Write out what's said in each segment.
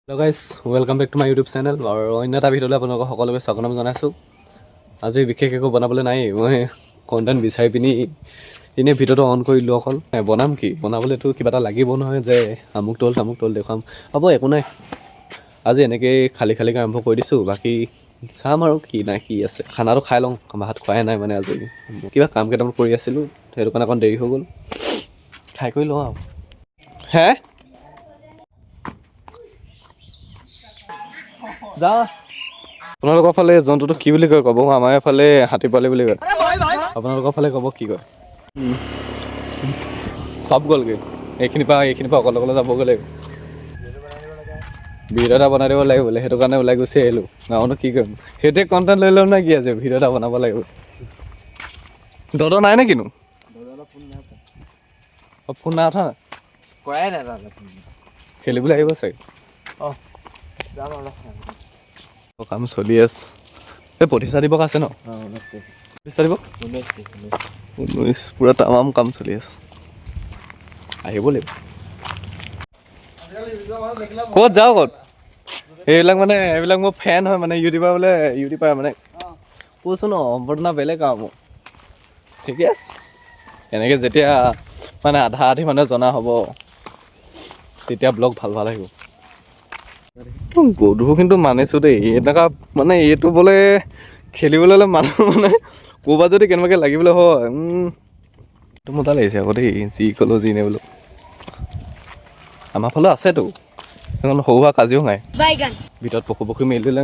Hello' guys welcome back to my YouTube channel আৰু অন্য এটা ভিডিঅ'লৈ আপোনালোকক সকলোকে স্বাগতম জনাইছোঁ। আজি বিশেষ একো বনাবলৈ নাই, মই কণ্টেণ্ট বিচাৰি পিনি এনেই ভিডিঅ'টো অন কৰিলোঁ। অকল বনাম কি, বনাবলৈতো কিবা এটা লাগিব নহয় যে আমুক তল দেখুৱাম। হ'ব একো নাই, আজি এনেকৈয়ে খালী আৰম্ভ কৰি দিছোঁ। বাকী চাম আৰু কি নাই কি আছে। খানাটো খাই লওঁ, ভাত খোৱাই নাই মানে আজি কিবা কাম কেইটামান কৰি আছিলোঁ, সেইটো কাৰণে অকণ দেৰি হৈ গ'ল। খাই কৰি লওঁ আৰু হে যা। আপোনালোকৰ ফালে জন্তুটো কি বুলি কয় ক'ব? আমাৰ এইফালে হাতী পোৱালি বুলি কয়। আপোনালোকৰ ফালে ক'ব কি কয়? চব গ'লগৈ, এইখিনিৰ পৰা অকলে যাবগৈ লাগিব। ভিডিঅ' এটা বনাই দিব লাগিব বোলে, সেইটো কাৰণে ওলাই গুচি আহিলোঁ। গাঁৱনো কি কৰিম, সেইটোৱে কণ্টেণ্ট লৈ ল'ম নে কি আছে। ভিডিঅ' এটা বনাব লাগিব। দদ নাই নে কিনো? ফোন নাই উঠা, খেলিবলৈ আহিব চাগে। কাম চলি আছে। এই প্ৰতিষ্ঠা দিৱস আছে ন? প্ৰতিষ্ঠা দিৱস 19 পূৰা তামাম কাম চলি আছে, আহিব লাগিব। ক'ত যাওঁ ক'ত? এইবিলাক মোৰ ফেন হয় মানে, ইউটিউবাৰ মানে কৈছোঁ ন, সম্বৰ্ধনা বেলেগ আৰু মোৰ। ঠিকে আছে, এনেকৈ যেতিয়া মানে আধা আধি মানুহে জনা হ'ব তেতিয়া ব্লগ ভাল আহিব। গধুৰ কিন্তু মানিছোঁ দেই, এনেকুৱা মানে এইটো বোলে খেলিবলৈ হ'লে মানুহ মানে ক'ৰবাত যদি কেনেবাকৈ লাগিবলৈ হয়, এইটো মজা লাগিছে আকৌ দেই। যি ক'লোঁ যি নেবোলো, আমাৰ ফালেও আছেতো এখন সৰু সুৰা কাজিৰঙাই, ভিতৰত পশু মেলি দিলে।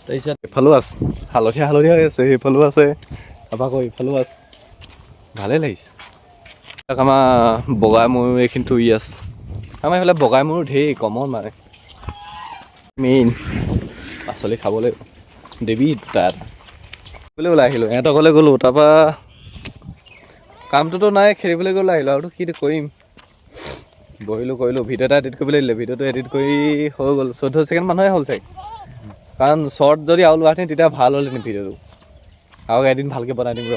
তাৰপিছত এইফালেও আছে, হালধীয়া হৈ আছে, সেইফালেও আছে, তাৰপৰা আকৌ এইফালেও আছে। ভালেই লাগিছে। আমাৰ বগাই ময়ূৰ এইখিনিতো আছে। আমাৰ এইফালে বগাই ময়ূৰ ঢেৰ কমন মানে মেইন পাচলি খাবলৈ দেৱী দুটা এটা ওলাই আহিলোঁ। ইহঁতৰ ঘৰলৈ গ'লোঁ, তাৰপৰা কামটোতো নাই, খেলিবলৈ গ'লে আহিলোঁ আৰুতো কি কৰিম। কৰিলোঁ ভিডিঅ' এটা এডিট কৰিবলৈ দিলে, ভিডিঅ'টো এডিট কৰি হৈ গ'ল। 14 ছেকেণ্ড মানুহে হ'ল চাগে, কাৰণ শ্বৰ্ট যদি আৰু লোৱাহেঁতেন তেতিয়া ভাল হ'লহেঁতেন ভিডিঅ'টো। আৰু এদিন ভালকৈ বনাই দিম ৰ।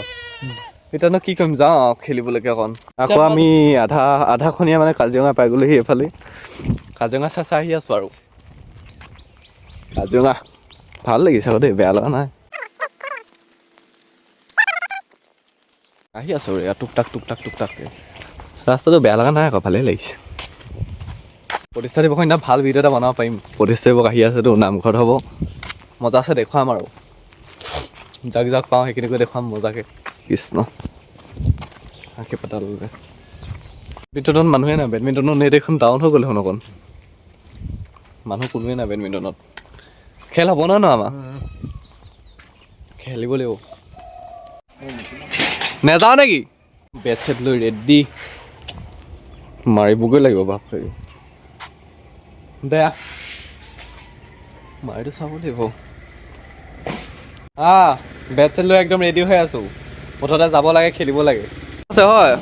এতিয়ানো কি কৰিম, যাওঁ আৰু খেলিবলৈকে অকণ। আকৌ আমি আধাখনীয়া মানে কাজিৰঙা পাই গ'লোহি। এইফালে কাজিৰঙা চাই আহি আছোঁ আৰু কাজিৰঙা ভাল লাগিছে আকৌ দেই, বেয়া লগা নাই। আহি আছোঁ এয়া টুক টাককৈ, ৰাস্তাটো বেয়া লগা নাই আকৌ, ভালেই লাগিছে। প্ৰতিষ্ঠা দিৱসৰ দিনা ভাল ভিডিঅ' এটা বনাব পাৰিম। প্ৰতিষ্ঠা দিৱস আহি আছেতো, নামঘৰত হ'ব, মজা আছে, দেখুৱাম আৰু যাক পাওঁ সেইখিনিকৈ দেখুৱাম মজাকৈ। কৃষ্ণ আশী পাতাললৈ বেডমিণ্টনত মানুহে নাই, বেডমিণ্টনৰ নেট এখন ডাউন হৈ গ'ল। অকণ মানুহ কোনোৱে নাই বেডমিণ্টনত। খেল হ'ব নহয় ন, আমাৰ খেলিব লাগিব। নেযাওঁ নেকি? বেট চেট লৈ ৰেডি, মাৰিবগৈ লাগিব। বাপৰে দে মাৰিটো চাব লাগিব। বেট চেট লৈ একদম ৰেডি হৈ আছোঁ। মুঠতে যাব লাগে, খেলিব লাগে। আছে হয়,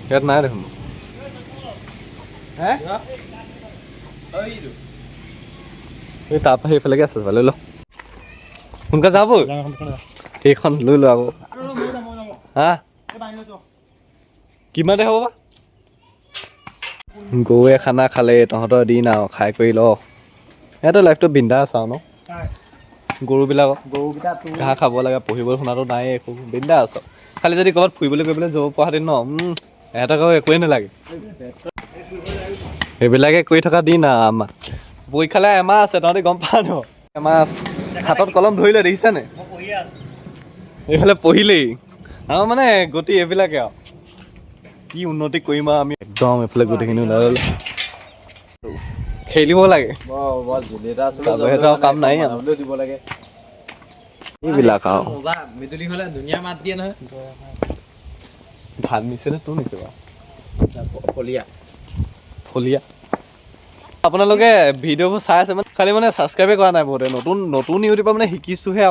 ইয়াত নাই দেখোন। এই তাৰপৰা সেইফালেকে আছে, লৈ ল সোনকালে যাব। সেইখন লৈ ল আকৌ। কিমানতে হ'ব বা? গৰুৱে খানা খালে, তহঁতৰ দিন আৰু খাই কৰি ল। সিহঁতৰ লাইফটো বিন্দাছ আৰু ন, গৰুকেইটা ঘাঁহ খাব লাগে, পঢ়িবলৈ শুনাটো নাই একো, বিন্দাছ আৰু। খালি যদি ক'ৰবাত ফুৰিবলৈ যাব পৰাহেঁতেন ন, সিহঁতক আৰু একোৱেই নালাগে। সেইবিলাকে কৰি থকা দিন আৰু আমাৰ। পৰীক্ষালৈ এমাহ আছে, তহঁতি গম পাৱ ন? এমাহ আছে, হাতত কলম ধৰিলে দেখিছানে? এইফালে পঢ়িলেই আমাৰ মানে গতি এইবিলাকে আৰু কি উন্নতি কৰিম আৰু আমি। একদম এইফালে গোটেইখিনি ওলাই গ'ল, খেলিব লাগে। কাম নাই এইবিলাক আৰু ভাত নিছে নে তোৰ নিছে বাৰু? ফলীয়া আপোনালোকে ভিডিঅ'বোৰ চাই আছে মানে, খালি মানে ছাবস্ক্ৰাইবে কৰা নাই বহুতে। নতুন ইউটিউবৰ মানে শিকিছোঁহে।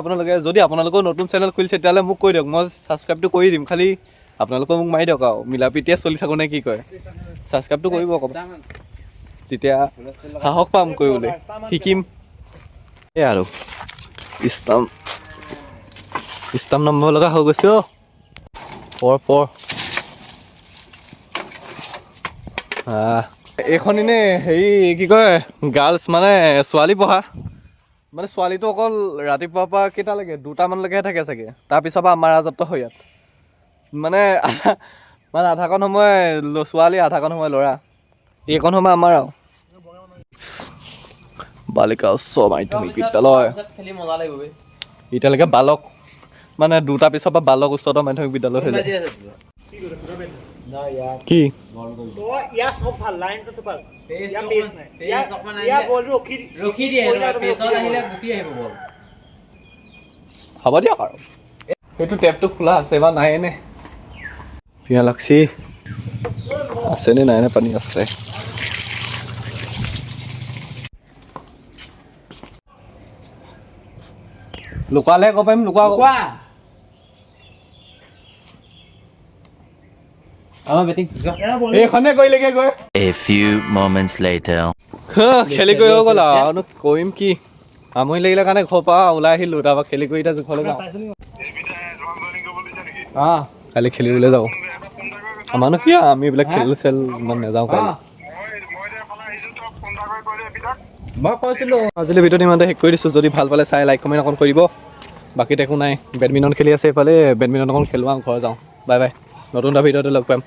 যদি আপোনালোকেও নতুন চেনেল খুলিছে তেতিয়াহ'লে মোক কৈ দিয়ক, মই ছাবস্ক্ৰাইবটো কৰি দিম। খালি আপোনালোকেও মোক মাৰি দিয়ক আৰু, মিলা প্ৰীতিয়ে চলি থাকোঁ নে কি কয়। ছাবস্ক্ৰাইবটো কৰিব আকৌ, তেতিয়া সাহস পাম কৰিবলৈ, শিকিম। এই আৰু ইষ্টাম নম্বৰ লগা হৈ গৈছে অ'। পৰ এইখন এনেই হেৰি কি কয় গাৰ্লছ মানে ছোৱালী পঢ়া মানে ছোৱালীটো অকল ৰাতিপুৱাৰ পৰা কেইটালৈকে 2টামানলৈকেহে থাকে চাগে তাৰপিছৰ পৰা আমাৰ ৰাজত্ব হয় ইয়াত মানে আধাকণ সময় ছোৱালী আধাকণ সময় ল'ৰা এইকণ সময় আমাৰ আৰু বালিকা উচ্চ মাধ্যমিক বিদ্যালয় এতিয়ালৈকে বালক মানে 2টা পিছৰ পৰা বালক উচ্চতৰ মাধ্যমিক বিদ্যালয় হৈ যায় কি হ'ব দিয়ক আৰু সেইটো টেপটো খোলা আছে বা নাই নে পিঁয়া লাগছি আছেনে নাই নে পানী আছে লুকালে ক'ব পাৰিম লুকুৱা এইখনে কৰিলেগে গৈ A few moments later. খেলি কৰি হৈ গ'ল আৰু কৰিম কি আমনি লাগিলে কাৰণে ঘৰৰ পৰা ওলাই আহিলোঁ তাৰপৰা খেলি কৰি এতিয়া জোখলৈ যাওঁ কালি খেলিবলৈ যাওঁ আমাৰনো কি আমি এইবিলাক খেল চেল ইমান নাযাওঁ কালি আজিলৈ ভিডিঅ'টো ইমানতে শেষ কৰি দিছোঁ যদি ভাল পালে চাই লাইক কমেণ্ট অকণ কৰিব বাকীত একো নাই বেডমিণ্টন খেলি আছে এইফালে বেডমিণ্টন অকণ খেলোঁ আৰু ঘৰ যাওঁ বাই বাই নতুন এটা ভিডিঅ'তে লগ পাম